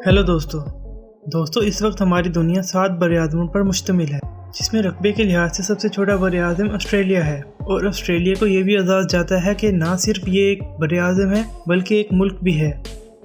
Hello दोस्तों इस वक्त हमारी दुनिया 7 बरआज़मों पर मुश्तमिल है, जिसमें रकबे के लिहाज से सबसे छोटा बरआज़म ऑस्ट्रेलिया है। और ऑस्ट्रेलिया को ये भी एजाज़ जाता है कि ना सिर्फ ये एक बरआज़म है बल्कि एक मुल्क भी है।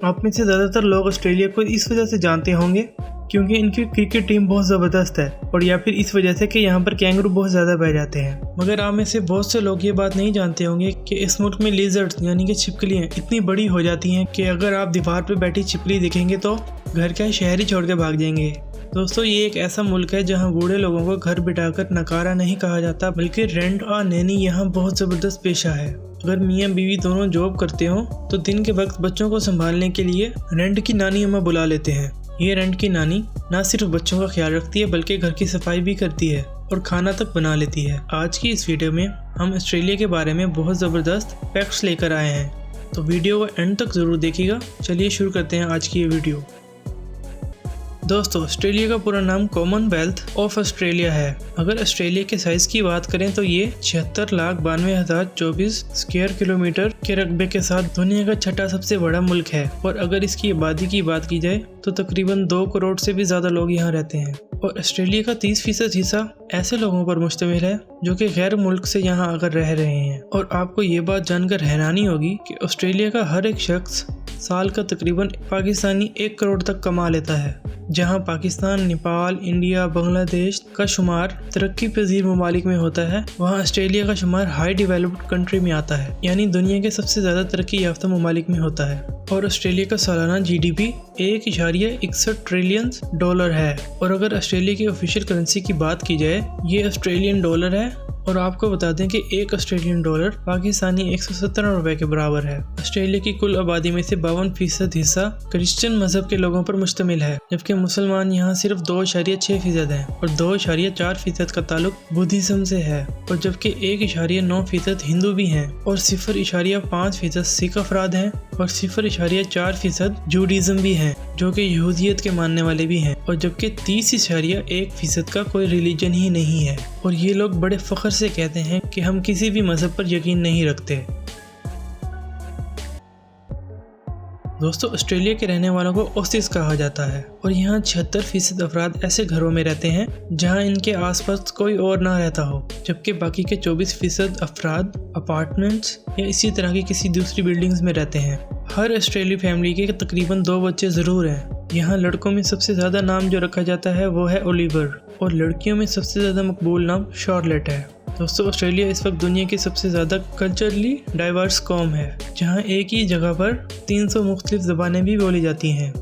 आप में से ज़्यादातर लोग ऑस्ट्रेलिया को इस वजह से जानते होंगे क्योंकि इनकी क्रिकेट टीम बहुत ज़बरदस्त है, और या फिर इस वजह से कि यहाँ पर कैंगरू बहुत ज़्यादा पाए जाते हैं। मगर आप में से बहुत से लोग ये बात नहीं जानते होंगे कि इस मुल्क में लिजर्ड्स यानी कि छिपकलियाँ इतनी बड़ी हो जाती हैं कि अगर आप दीवार पर बैठी छिपकली देखेंगे तो घर का शहर ही छोड़ के भाग जाएंगे। दोस्तों, ये एक ऐसा मुल्क है जहाँ बूढ़े लोगों को घर बिठाकर नकारा नहीं कहा जाता, बल्कि रेंट और नैनी यहाँ बहुत ज़बरदस्त पेशा है। अगर मियाँ बीवी दोनों जॉब करते हो तो दिन के वक्त बच्चों को संभालने के लिए रेंट की नानी हमें बुला लेते हैं। ये रेंट की नानी ना सिर्फ बच्चों का ख्याल रखती है बल्कि घर की सफाई भी करती है और खाना तक बना लेती है। आज की इस वीडियो में हम ऑस्ट्रेलिया के बारे में बहुत ज़बरदस्त फैक्ट्स लेकर आए हैं, तो वीडियो को एंड तक ज़रूर देखिएगा। चलिए शुरू करते हैं आज की ये वीडियो। दोस्तों, ऑस्ट्रेलिया का पूरा नाम कॉमनवेल्थ ऑफ ऑस्ट्रेलिया है। अगर ऑस्ट्रेलिया के साइज़ की बात करें तो ये 76,92,024 स्क्वायर किलोमीटर के रकबे के साथ दुनिया का छठा सबसे बड़ा मुल्क है। और अगर इसकी आबादी की बात की जाए तो तकरीबन 2 करोड़ से भी ज़्यादा लोग यहाँ रहते हैं। और ऑस्ट्रेलिया का 30% हिस्सा ऐसे लोगों पर मुश्तमिल है जो कि गैर मुल्क से यहाँ आकर रह रहे हैं। और आपको ये बात जानकर हैरानी होगी कि ऑस्ट्रेलिया का हर एक शख्स साल का तकरीबन पाकिस्तानी 1 करोड़ तक कमा लेता है। जहां पाकिस्तान, नेपाल, इंडिया, बांग्लादेश का शुमार तरक्की पजीर ममालिक में होता है, वहां ऑस्ट्रेलिया का शुमार हाई डेवलप्ड कंट्री में आता है, यानी दुनिया के सबसे ज़्यादा तरक्की याफ्ता ममालिक में होता है। और ऑस्ट्रेलिया का सालाना GDP 1.61 ट्रिलियन डॉलर है। और अगर ऑस्ट्रेलिया की ऑफिशियल करेंसी की बात की जाए, ये ऑस्ट्रेलियन डॉलर है। और आपको बता दें कि 1 ऑस्ट्रेलियन डॉलर पाकिस्तानी 117 रुपए के बराबर है। ऑस्ट्रेलिया की कुल आबादी में से 52% हिस्सा क्रिश्चियन मजहब के लोगों पर मुश्तमिल है, जबकि मुसलमान यहाँ सिर्फ 2.6% हैं और 2.4% का ताल्लुक बुद्धिज्म से है। और जबकि 1.9% हिंदू भी हैं और 0.5% सिख अफराद हैं और 0.4% जूडिज्म भी हैं, जो कि यहूदियत के मानने वाले भी हैं। और जबकि 30.1% का कोई रिलीजन ही नहीं है। और ये लोग बड़े फख्र से कहते हैं कि हम किसी भी मजहब पर यकीन नहीं रखते। दोस्तों, ऑस्ट्रेलिया के रहने वालों को ऑसीज कहा जाता है। और यहाँ 76% अफराद ऐसे घरों में रहते हैं जहाँ इनके आसपास कोई और ना रहता हो, जबकि बाकी के 24% अफराद अपार्टमेंट्स या इसी तरह की किसी दूसरी बिल्डिंग्स में रहते हैं। हर ऑस्ट्रेलियाई फैमिली के तकरीबन 2 बच्चे ज़रूर हैं। यहाँ लड़कों में सबसे ज़्यादा नाम जो रखा जाता है वो है ओलिवर, और लड़कियों में सबसे ज़्यादा मकबूल नाम शार्लेट है। दोस्तों, ऑस्ट्रेलिया इस वक्त दुनिया की सबसे ज़्यादा कल्चरली डाइवर्स कौम है, जहाँ एक ही जगह पर 300 मुख्तलिफ ज़बानें भी बोली जाती हैं।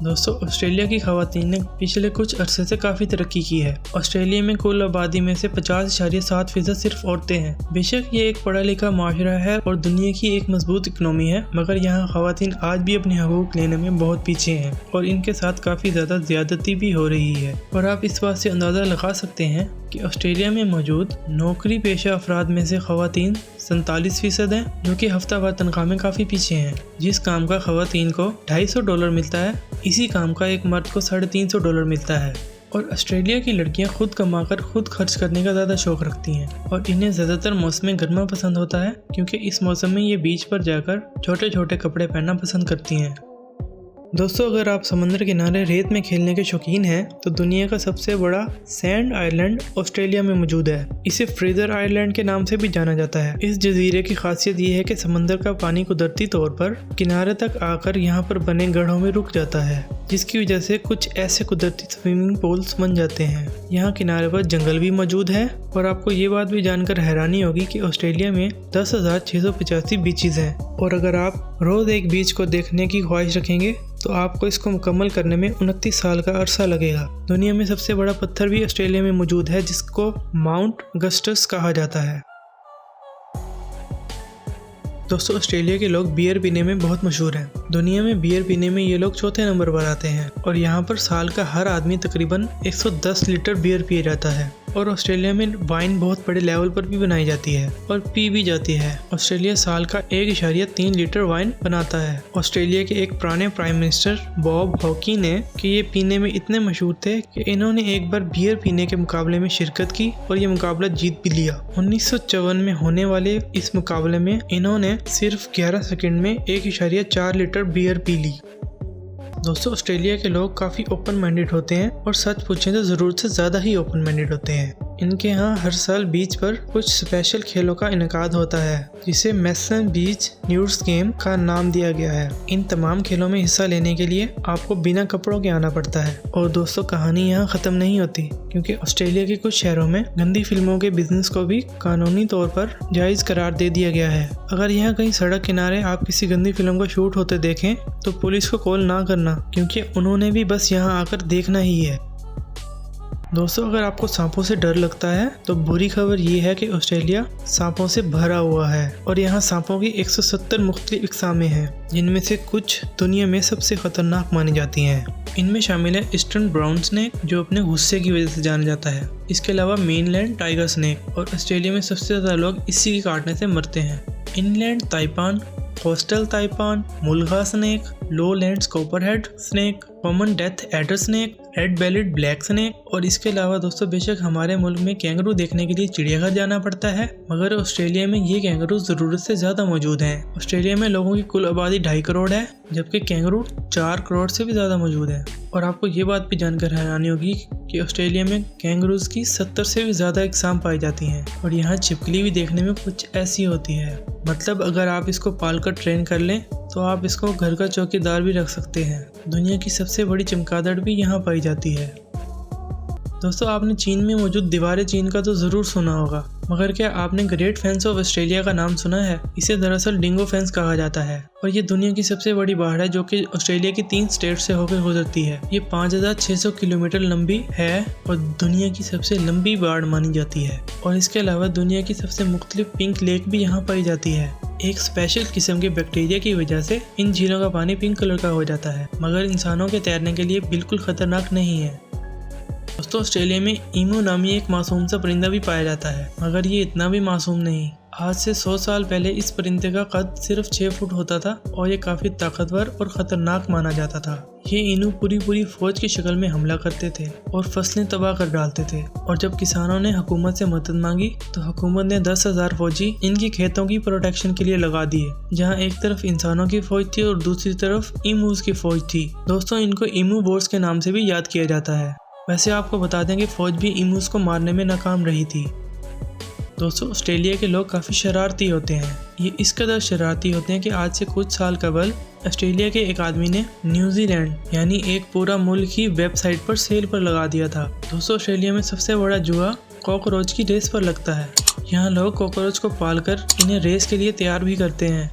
दोस्तों, ऑस्ट्रेलिया की ख़वातीन ने पिछले कुछ अरसे से काफ़ी तरक्की की है। ऑस्ट्रेलिया में कुल आबादी में से 50.7% सिर्फ औरतें हैं। बेशक ये एक पढ़ा लिखा माशरा है और दुनिया की एक मजबूत इकनॉमी है, मगर यहाँ ख़वातीन आज भी अपने हकूक़ लेने में बहुत पीछे हैं और इनके साथ काफ़ी ज़्यादा ज़्यादती भी हो रही है। और आप इस बात से अंदाज़ा लगा सकते हैं कि ऑस्ट्रेलिया में मौजूद नौकरी पेशा अफराद में से ख़वातीन 47% हैं, जो कि हफ्तावार तनख्वाह में काफ़ी पीछे हैं। जिस काम का ख़वातीन को $250 मिलता है, इसी काम का एक मर्द को $350 मिलता है। और ऑस्ट्रेलिया की लड़कियां खुद कमाकर खुद खर्च करने का ज़्यादा शौक़ रखती हैं और इन्हें ज़्यादातर मौसम गर्मा पसंद होता है, क्योंकि इस मौसम में ये बीच पर जाकर छोटे छोटे कपड़े पहनना पसंद करती हैं। दोस्तों, अगर आप समुद्र किनारे रेत में खेलने के शौकीन हैं तो दुनिया का सबसे बड़ा सैंड आइलैंड ऑस्ट्रेलिया में मौजूद है। इसे फ्रेजर आइलैंड के नाम से भी जाना जाता है। इस जजीरे की खासियत ये है कि समंदर का पानी कुदरती तौर पर किनारे तक आकर यहाँ पर बने गढ़ों में रुक जाता है, जिसकी वजह से कुछ ऐसे कुदरती स्विमिंग पूल्स बन जाते हैं। यहाँ किनारे पर जंगल भी मौजूद है। और आपको ये बात भी जानकर हैरानी होगी कि ऑस्ट्रेलिया में 10,685 बीचेस हैं। और अगर आप रोज़ एक बीच को देखने की ख्वाहिश रखेंगे तो आपको इसको मुकम्मल करने में 29 साल का अरसा लगेगा। दुनिया में सबसे बड़ा पत्थर भी ऑस्ट्रेलिया में मौजूद है, जिसको माउंट अगस्टस कहा जाता है। दोस्तों, ऑस्ट्रेलिया के लोग बियर पीने में बहुत मशहूर हैं। दुनिया में बियर पीने में ये लोग चौथे नंबर पर आते हैं और यहाँ पर साल का हर आदमी तकरीबन 110 लीटर बियर पिया जाता है। और ऑस्ट्रेलिया में वाइन बहुत बड़े लेवल पर भी बनाई जाती है और पी भी जाती है। ऑस्ट्रेलिया साल का 1.3 लीटर वाइन बनाता है। ऑस्ट्रेलिया के एक पुराने प्राइम मिनिस्टर बॉब हॉकी ने कि ये पीने में इतने मशहूर थे कि इन्होंने एक बार बियर पीने के मुकाबले में शिरकत की और ये मुकाबला जीत भी लिया। 1954 में होने वाले इस मुकाबले में इन्होंने सिर्फ 11 सेकंड में 1.4 लीटर बियर पी ली। दोस्तों ऑस्ट्रेलिया के लोग काफ़ी ओपन माइंडेड होते हैं और सच पूछें तो ज़रूरत से ज़्यादा ही ओपन माइंडेड होते हैं। इनके यहाँ हर साल बीच पर कुछ स्पेशल खेलों का इनकाद होता है जिसे मैसन बीच न्यूज़ गेम का नाम दिया गया है। इन तमाम खेलों में हिस्सा लेने के लिए आपको बिना कपड़ों के आना पड़ता है। और दोस्तों कहानी यहाँ ख़त्म नहीं होती, क्योंकि ऑस्ट्रेलिया के कुछ शहरों में गंदी फिल्मों के बिजनेस को भी कानूनी तौर पर जायज़ करार दे दिया गया है। अगर यहाँ कहीं सड़क किनारे आप किसी गंदी फिल्म को शूट होते देखें तो पुलिस को कॉल ना करना, क्योंकि उन्होंने भी बस यहाँ आकर देखना ही है। दोस्तों अगर आपको सांपों से डर लगता है तो बुरी खबर ये है कि ऑस्ट्रेलिया सांपों से भरा हुआ है और यहाँ सांपों की 170 मुख्तलिफ इक़सामें हैं, जिनमें से कुछ दुनिया में सबसे ख़तरनाक मानी जाती हैं। इनमें शामिल है ईस्टर्न ब्राउन स्नेक, जो अपने गुस्से की वजह से जाना जाता है। इसके अलावा मेनलैंड टाइगर स्नेक, और ऑस्ट्रेलिया में सबसे ज़्यादा लोग इसी के काटने से मरते हैं। Inland taipan, coastal taipan, mulga snake, lowlands copperhead snake, common death adder snake, red bellied black snake. और इसके अलावा दोस्तों बेशक हमारे मुल्क में कैंगरू देखने के लिए चिड़ियाघर जाना पड़ता है, मगर ऑस्ट्रेलिया में ये कैंगरू ज़रूरत से ज़्यादा मौजूद हैं। ऑस्ट्रेलिया में लोगों की कुल आबादी 2.5 करोड़ है, जबकि कैंगरू 4 करोड़ से भी ज़्यादा मौजूद है। और आपको ये बात भी जानकर हैरानी होगी कि ऑस्ट्रेलिया में कैंगरूज की 70 से भी ज़्यादा इक़साम पाई जाती हैं। और यहाँ छिपकली भी देखने में कुछ ऐसी होती है, मतलब अगर आप इसको पालकर ट्रेन कर लें तो आप इसको घर का चौकीदार भी रख सकते हैं। दुनिया की सबसे बड़ी चमगादड़ भी यहाँ पाई जाती है। दोस्तों आपने चीन में मौजूद दीवार चीन का तो ज़रूर सुना होगा, मगर क्या आपने ग्रेट फेंस ऑफ ऑस्ट्रेलिया का नाम सुना है? इसे दरअसल डिंगो फेंस कहा जाता है और ये दुनिया की सबसे बड़ी बाड़ है जो कि ऑस्ट्रेलिया की 3 स्टेट से होकर गुजरती है। ये 5600 किलोमीटर लंबी है और दुनिया की सबसे लंबी बाड़ मानी जाती है। और इसके अलावा दुनिया की सबसे मुख्तलिफ पिंक लेक भी यहाँ पाई जाती है। एक स्पेशल किस्म के बैक्टीरिया की वजह से इन झीलों का पानी पिंक कलर का हो जाता है, मगर इंसानों के तैरने के लिए बिल्कुल खतरनाक नहीं है। दोस्तों ऑस्ट्रेलिया में ईमू नामी एक मासूम सा परिंदा भी पाया जाता है, मगर ये इतना भी मासूम नहीं। आज से 100 साल पहले इस परिंदे का कद सिर्फ 6 फुट होता था और ये काफ़ी ताकतवर और ख़तरनाक माना जाता था। ये इनू पूरी फौज की शक्ल में हमला करते थे और फसलें तबाह कर डालते थे। और जब किसानों ने हुकूमत से मदद मांगी तो हुकूमत ने 10,000 फौजी इनकी खेतों की प्रोटेक्शन के लिए लगा दिए, जहां एक तरफ इंसानों की फौज थी और दूसरी तरफ ईमूज की फौज थी। दोस्तों इनको ईमू बोर्स के नाम से भी याद किया जाता है। वैसे आपको बता दें कि फ़ौज भी ईमूज को मारने में नाकाम रही थी। दोस्तों ऑस्ट्रेलिया के लोग काफ़ी शरारती होते हैं। ये इस कदर शरारती होते हैं कि आज से कुछ साल कबल ऑस्ट्रेलिया के एक आदमी ने न्यूजीलैंड यानी एक पूरा मुल्क ही वेबसाइट पर सेल पर लगा दिया था। दोस्तों ऑस्ट्रेलिया में सबसे बड़ा जुआ कॉकरोच की रेस पर लगता है। यहाँ लोग कॉकरोच को पालकर इन्हें रेस के लिए तैयार भी करते हैं।